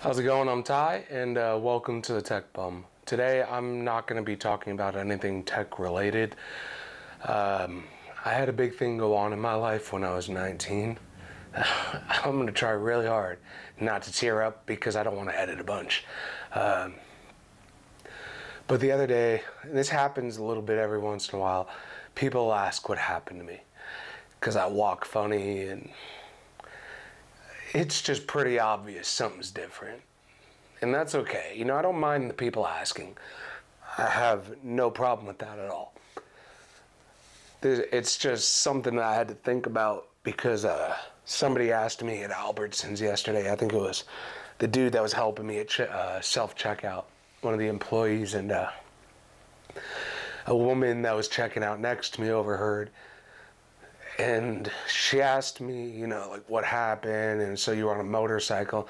How's it going? I'm Ty, and welcome to the Tech Bum. Today, I'm not going to be talking about anything tech related. I had a big thing go on in my life when I was 19. I'm going to try really hard not to tear up because I don't want to edit a bunch. But the other day, and this happens a little bit every once in a while, people ask what happened to me because I walk funny and it's just pretty obvious something's different. And that's okay. You know, I don't mind the people asking. I have no problem with that at all. It's just something that I had to think about because somebody asked me at Albertsons yesterday. I think it was the dude that was helping me at self-checkout, one of the employees, and a woman that was checking out next to me overheard. And she asked me, you know, like, what happened? And so you were on a motorcycle.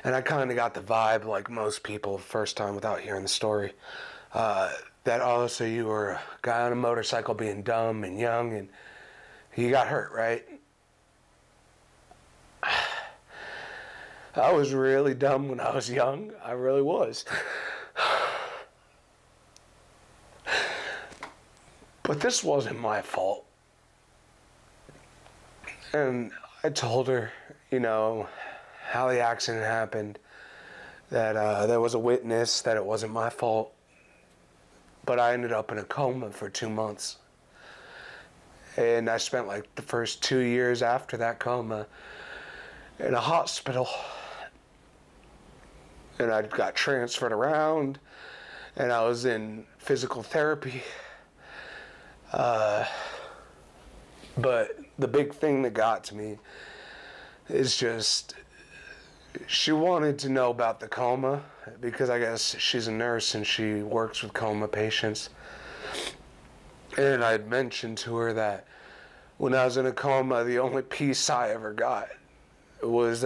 And I kind of got the vibe, like most people, first time without hearing the story, that, oh, so you were a guy on a motorcycle being dumb and young and you got hurt, right? I was really dumb when I was young. I really was. But this wasn't my fault. And I told her, you know, how the accident happened, that there was a witness, that it wasn't my fault, but I ended up in a coma for 2 months. And I spent like the first 2 years after that coma in a hospital. And I got transferred around, and I was in physical therapy. But the big thing that got to me is just, she wanted to know about the coma because I guess she's a nurse and she works with coma patients. And I had mentioned to her that when I was in a coma, the only peace I ever got was,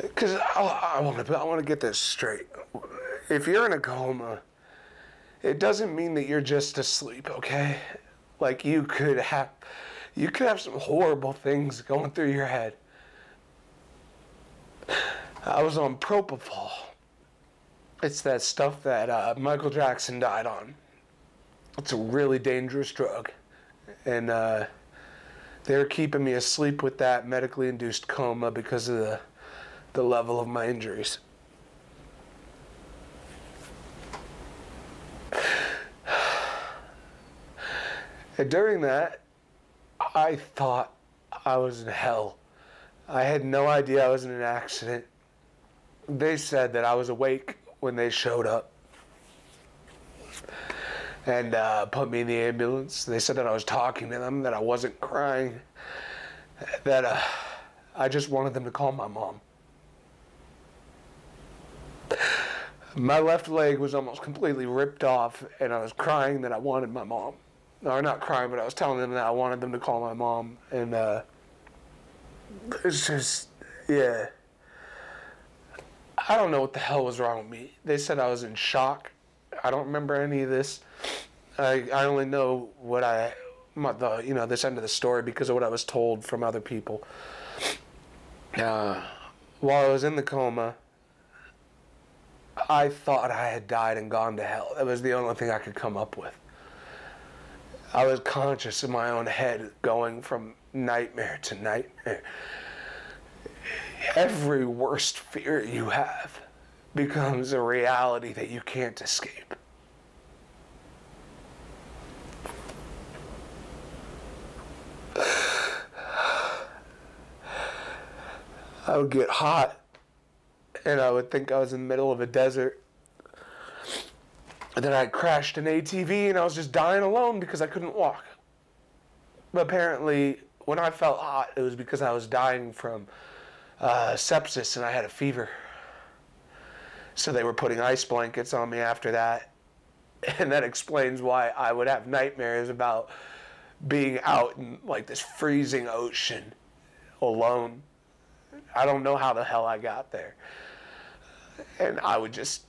because I want to get this straight. If you're in a coma, it doesn't mean that you're just asleep, okay? Like you could have some horrible things going through your head. I was on propofol. It's that stuff that Michael Jackson died on. It's a really dangerous drug. And they were keeping me asleep with that medically induced coma because of the level of my injuries. And during that, I thought I was in hell. I had no idea I was in an accident. They said that I was awake when they showed up and put me in the ambulance. They said that I was talking to them, that I wasn't crying, that I just wanted them to call my mom. My left leg was almost completely ripped off, and I was crying that I wanted my mom. Or not crying, but I was telling them that I wanted them to call my mom. And it's just, yeah. I don't know what the hell was wrong with me. They said I was in shock. I don't remember any of this. I only know what this end of the story because of what I was told from other people. While I was in the coma, I thought I had died and gone to hell. That was the only thing I could come up with. I was conscious in my own head, going from nightmare to nightmare. Every worst fear you have becomes a reality that you can't escape. I would get hot, and I would think I was in the middle of a desert. And then I crashed an ATV and I was just dying alone because I couldn't walk. But apparently, when I felt hot, it was because I was dying from sepsis and I had a fever. So they were putting ice blankets on me after that. And that explains why I would have nightmares about being out in like this freezing ocean alone. I don't know how the hell I got there. And I would just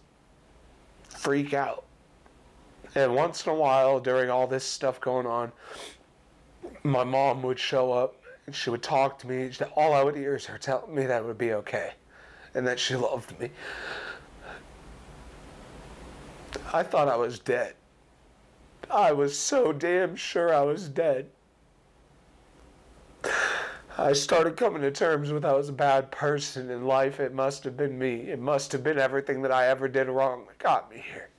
freak out. And once in a while, during all this stuff going on, my mom would show up and she would talk to me. All I would hear is her telling me that it would be okay. and that she loved me. I thought I was dead. I was so damn sure I was dead. I started coming to terms with I was a bad person in life. It must have been me. It must have been everything that I ever did wrong that got me here.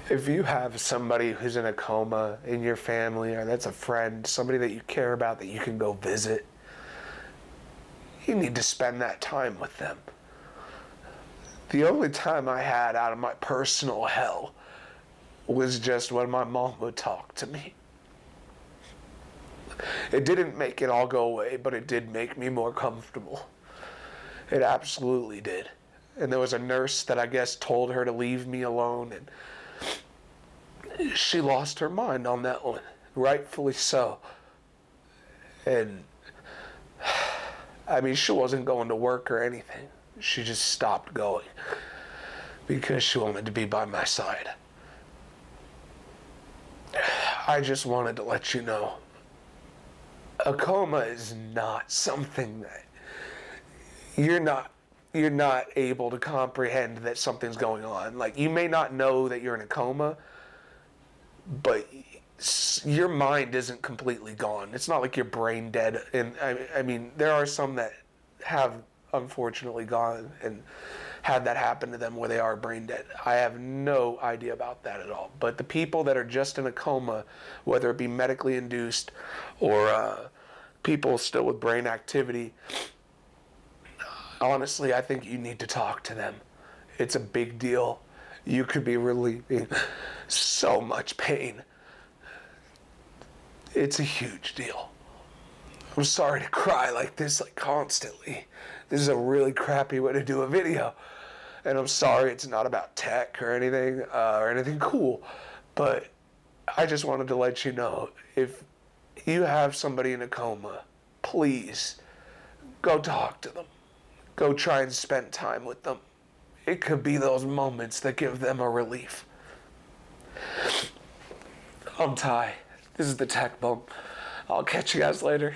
If you have somebody who's in a coma in your family, or that's a friend, somebody that you care about that you can go visit, you need to spend that time with them. The only time I had out of my personal hell was just when my mom would talk to me. It didn't make it all go away, but it did make me more comfortable. It absolutely did. And there was a nurse that I guess told her to leave me alone, and she lost her mind on that one, rightfully so. And I mean, she wasn't going to work or anything. She just stopped going because she wanted to be by my side. I just wanted to let you know, a coma is not something that you're not able to comprehend that something's going on. Like, you may not know that you're in a coma, but your mind isn't completely gone. It's not like you're brain dead. And I mean, there are some that have unfortunately gone and had that happen to them where they are brain dead. I have no idea about that at all. But the people that are just in a coma, whether it be medically induced or people still with brain activity, honestly, I think you need to talk to them. It's a big deal. You could be relieving so much pain. It's a huge deal. I'm sorry to cry like this, like constantly. This is a really crappy way to do a video. And I'm sorry it's not about tech or anything cool. But I just wanted to let you know, if you have somebody in a coma, please go talk to them. Go try and spend time with them. It could be those moments that give them a relief. I'm Ty. This is the Tech Bump. I'll catch you guys later.